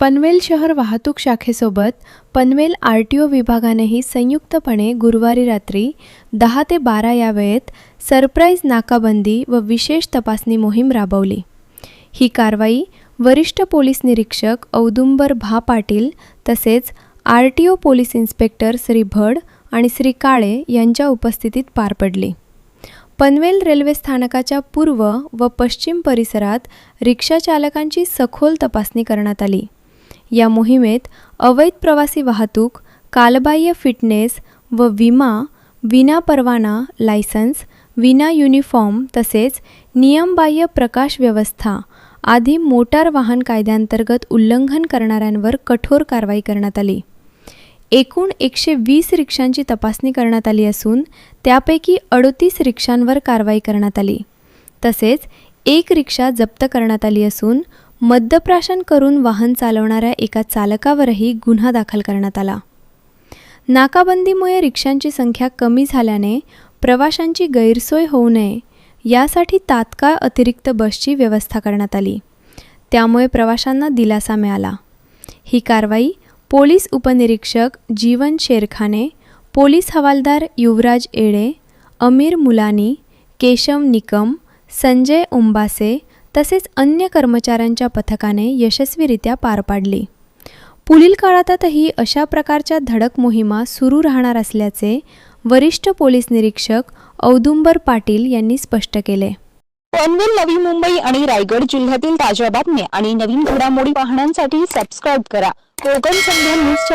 पनवेल शहर वाहतूक शाखेसोबत पनवेल RTO विभागानेही संयुक्तपणे गुरुवारी रात्री 10 ते 12 या वेळेत सरप्राईज नाकाबंदी व विशेष तपासणी मोहीम राबवली। ही कारवाई वरिष्ठ पोलीस निरीक्षक औदुंबर भा पाटील तसेच RTO पोलीस इन्स्पेक्टर श्री भड आणि श्री काळे यांच्या उपस्थितीत पार पडली। पनवेल रेल्वे स्थानकाच्या पूर्व व पश्चिम परिसरात रिक्षा चालकांची सखोल तपासणी करण्यात आली। या मोहिमेत अवैध प्रवासी वाहतूक, कालबाह्य फिटनेस व विमा, विना परवाना लायसन्स, विना युनिफॉर्म तसेच नियमबाह्य प्रकाश व्यवस्था आदी मोटार वाहन कायद्यांतर्गत उल्लंघन करणाऱ्यांवर कठोर कारवाई करण्यात आली। एकूण 120 रिक्षांची तपासणी करण्यात आली असून त्यापैकी 38 रिक्षांवर कारवाई करण्यात आली। तसेच एक रिक्षा जप्त करण्यात आली असून मद्यप्राशन करून वाहन चालवणाऱ्या एका चालकावरही गुन्हा दाखल करण्यात आला। नाकाबंदीमुळे रिक्षांची संख्या कमी झाल्याने प्रवाशांची गैरसोय होऊ नये यासाठी तात्काळ अतिरिक्त बसची व्यवस्था करण्यात आली। त्यामुळे प्रवाशांना दिलासा मिळाला। ही कारवाई पोलीस उपनिरीक्षक जीवन शेरखाने, पोलीस हवालदार युवराज एडे, अमीर मुलानी, केशव निकम, संजय उंबासे तसेच अन्य कर्मचाऱ्यांच्या पथकाने यशस्वीरित्या पार पाडली। पुढील काळातही अशा प्रकारच्या धडक मोहिमा सुरू राहणार असल्याचे वरिष्ठ पोलीस निरीक्षक औदुंबर पाटील यांनी स्पष्ट केले। पनवेल, नवी मुंबई आणि रायगड जिल्ह्यातील ताज्या बातम्या आणि नवीन घडामोडी पाहण्यासाठी सबस्क्राइब करा कोकण संध्या न्यूज।